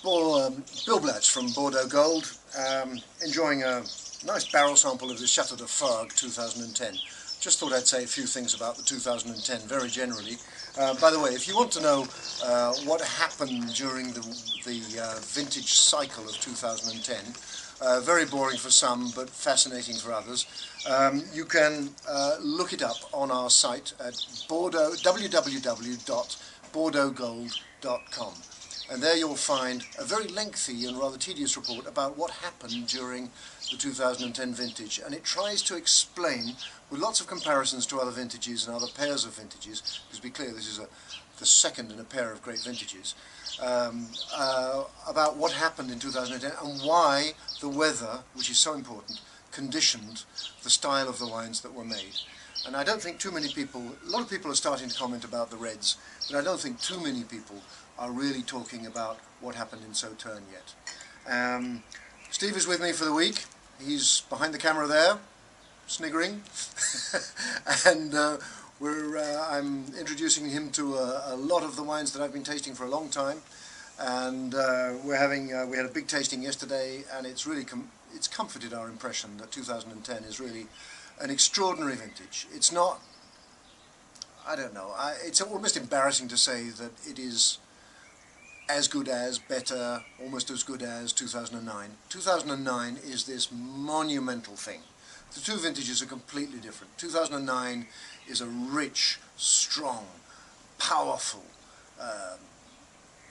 Bill Blatch from Bordeaux Gold, enjoying a nice barrel sample of the Chateau de Fargue 2010. Just thought I'd say a few things about the 2010 very generally. By the way, if you want to know what happened during the vintage cycle of 2010, very boring for some but fascinating for others, you can look it up on our site at www.bordeauxgold.com. And there you'll find a very lengthy and rather tedious report about what happened during the 2010 vintage, and it tries to explain, with lots of comparisons to other vintages and other pairs of vintages, because to be clear this is the second in a pair of great vintages, about what happened in 2010 and why the weather, which is so important, conditioned the style of the wines that were made. And I don't think too many people, a lot of people are starting to comment about the reds, but I don't think too many people are really talking about what happened in Sauternes yet. Steve is with me for the week. He's behind the camera there, sniggering, and I'm introducing him to a lot of the wines that I've been tasting for a long time, and we had a big tasting yesterday, and it's really it's comforted our impression that 2010 is really an extraordinary vintage. It's not, I don't know, it's almost embarrassing to say that it is as good as, better, almost as good as 2009. 2009 is this monumental thing. The two vintages are completely different. 2009 is a rich, strong, powerful,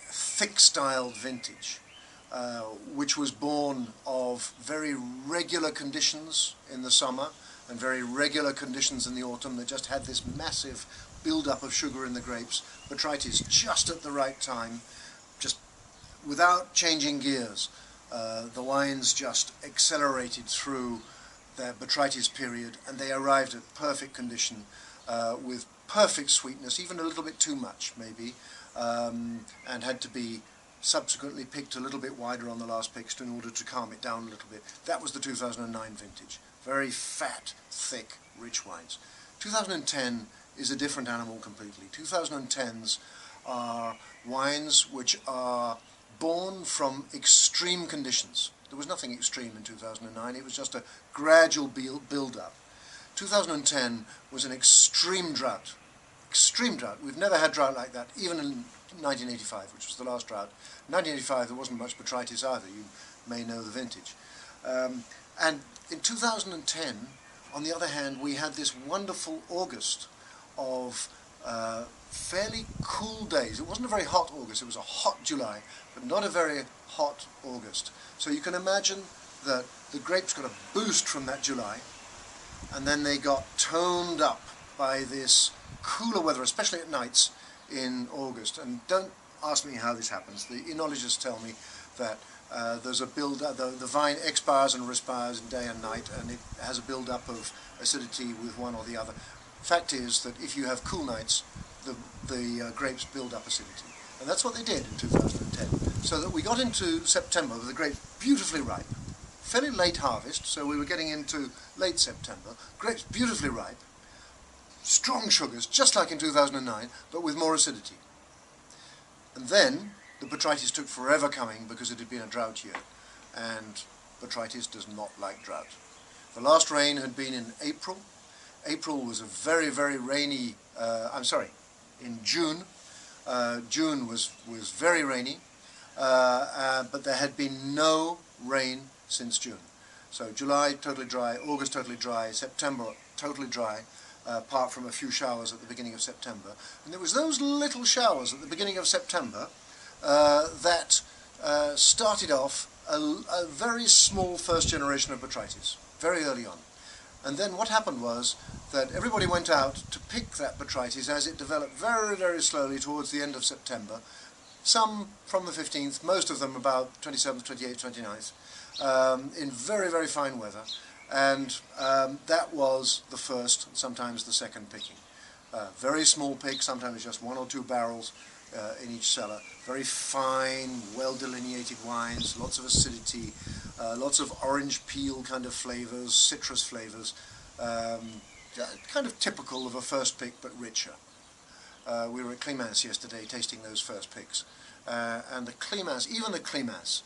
thick-styled vintage, which was born of very regular conditions in the summer and very regular conditions in the autumn that just had this massive build-up of sugar in the grapes, botrytis just at the right time, just without changing gears. The wines just accelerated through their botrytis period, and they arrived at perfect condition with perfect sweetness, even a little bit too much maybe, and had to be subsequently picked a little bit wider on the last picks in order to calm it down a little bit. That was the 2009 vintage. Very fat, thick, rich wines. 2010 is a different animal completely. 2010s are wines which are born from extreme conditions. There was nothing extreme in 2009, it was just a gradual build-up. 2010 was an extreme drought. Extreme drought. We've never had drought like that, even in 1985, which was the last drought. In 1985 there wasn't much botrytis either, you may know the vintage. And in 2010, on the other hand, we had this wonderful August of fairly cool days. It wasn't a very hot August, it was a hot July, but not a very hot August. So you can imagine that the grapes got a boost from that July, and then they got toned up by this cooler weather, especially at nights in August. And don't ask me how this happens. The enologists tell me that there's a build-up, the vine expires and respires in day and night, and it has a build-up of acidity with one or the other. Fact is that if you have cool nights, the grapes build up acidity. And that's what they did in 2010. So that we got into September with the grapes beautifully ripe. Fairly late harvest, so we were getting into late September. Grapes beautifully ripe. Strong sugars, just like in 2009, but with more acidity. And then the botrytis took forever coming because it had been a drought year. And botrytis does not like drought. The last rain had been in April. April was a very, very rainy, in June. June was very rainy, but there had been no rain since June. So July totally dry, August totally dry, September totally dry, apart from a few showers at the beginning of September. And it was those little showers at the beginning of September that started off a very small first generation of botrytis, very early on. And then what happened was that everybody went out to pick that botrytis as it developed very, very slowly towards the end of September. Some from the 15th, most of them about 27th, 28th, 29th, in very, very fine weather. And that was the first, sometimes the second picking. Very small pick, sometimes just one or two barrels in each cellar. Very fine, well-delineated wines, lots of acidity, lots of orange peel kind of flavours, citrus flavours, kind of typical of a first pick but richer. We were at Clémence yesterday tasting those first picks, and the Climas, even the Climas,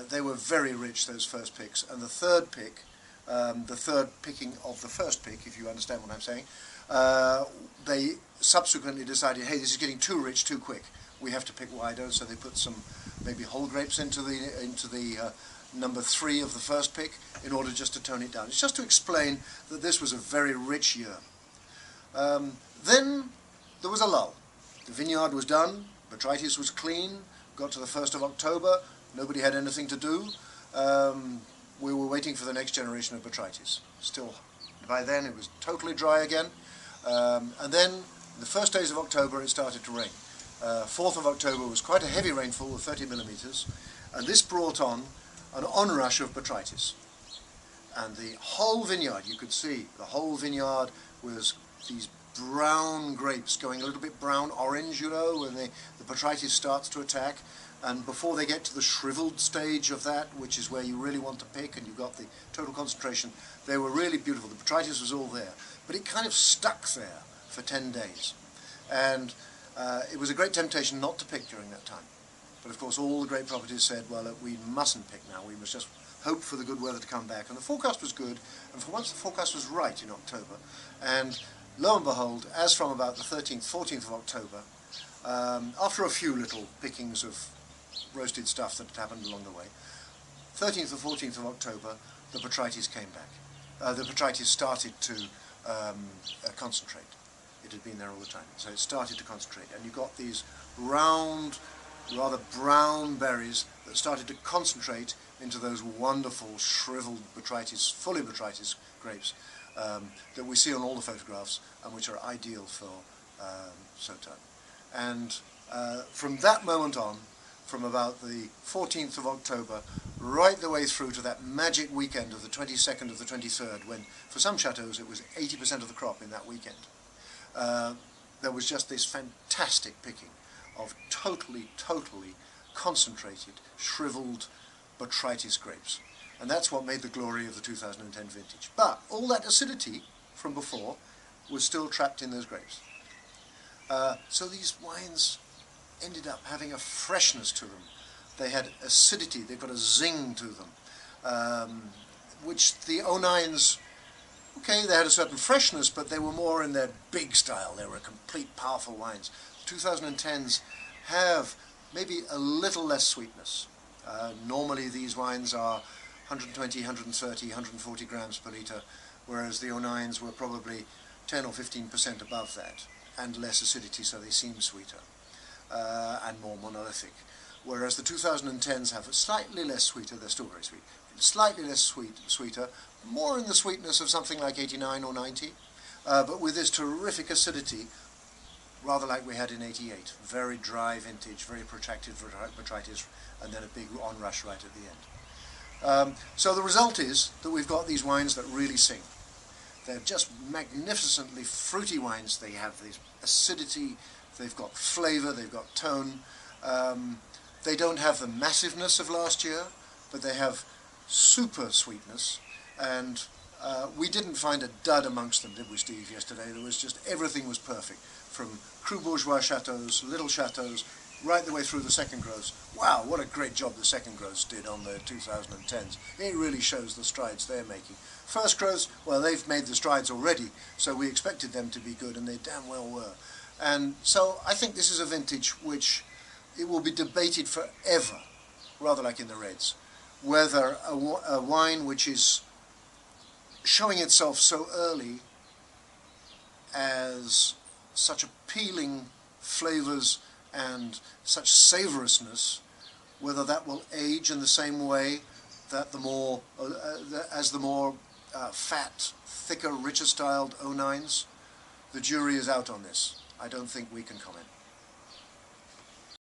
they were very rich, those first picks. And the third pick, the third picking of the first pick, if you understand what I'm saying, they subsequently decided, hey, this is getting too rich too quick. We have to pick wider, so they put some maybe whole grapes into the number 3 of the first pick in order just to tone it down. It's just to explain that this was a very rich year. Then there was a lull. The vineyard was done, botrytis was clean, got to the 1st of October, nobody had anything to do. We were waiting for the next generation of botrytis. Still, by then it was totally dry again. And then, the first days of October, it started to rain. 4th of October was quite a heavy rainfall of 30 millimeters, and this brought on an onrush of botrytis. And the whole vineyard, you could see, the whole vineyard was these brown grapes going a little bit brown-orange, you know, when the botrytis starts to attack. And before they get to the shriveled stage of that, which is where you really want to pick, and you've got the total concentration, they were really beautiful. The botrytis was all there. But it kind of stuck there for 10 days. And it was a great temptation not to pick during that time. But of course all the grape properties said, well, we mustn't pick now, we must just hope for the good weather to come back. And the forecast was good, and for once the forecast was right in October. And lo and behold, as from about the 13th, 14th of October, after a few little pickings of roasted stuff that had happened along the way, 13th or 14th of October, the botrytis came back. The botrytis started to concentrate. It had been there all the time, so it started to concentrate, and you got these round, rather brown berries that started to concentrate into those wonderful shriveled botrytis, fully botrytis grapes that we see on all the photographs and which are ideal for Sauternes. And from that moment on, from about the 14th of October right the way through to that magic weekend of the 22nd of the 23rd, when for some chateaus it was 80% of the crop in that weekend, there was just this fantastic picking of totally concentrated, shriveled botrytis grapes. And that's what made the glory of the 2010 vintage. But all that acidity from before was still trapped in those grapes. So these wines ended up having a freshness to them. They had acidity, they've got a zing to them, which the 09s, okay, they had a certain freshness, but they were more in their big style. They were complete, powerful wines. The 2010s have maybe a little less sweetness. Normally these wines are 120, 130, 140 grams per litre, whereas the 09s were probably 10 or 15% above that, and less acidity, so they seem sweeter. And more monolithic, whereas the 2010s have a slightly less sweeter, they're still very sweet, slightly less sweeter, more in the sweetness of something like 89 or 90, but with this terrific acidity, rather like we had in 88, very dry vintage, very protracted botrytis, and then a big onrush right at the end. So the result is that we've got these wines that really sing. They're just magnificently fruity wines. They have this acidity, they've got flavour, they've got tone. They don't have the massiveness of last year, but they have super sweetness. And we didn't find a dud amongst them, did we, Steve, yesterday? There was just, everything was perfect. From cru bourgeois chateaus, little chateaus, right the way through the second grows. Wow, what a great job the second grows did on the 2010s. It really shows the strides they're making. First grows, well, they've made the strides already, so we expected them to be good, and they damn well were. And so I think this is a vintage which it will be debated forever, rather like in the reds, whether a wine which is showing itself so early as such appealing flavours and such savorousness, whether that will age in the same way that the more fat, thicker, richer styled 09s. The jury is out on this. I don't think we can comment.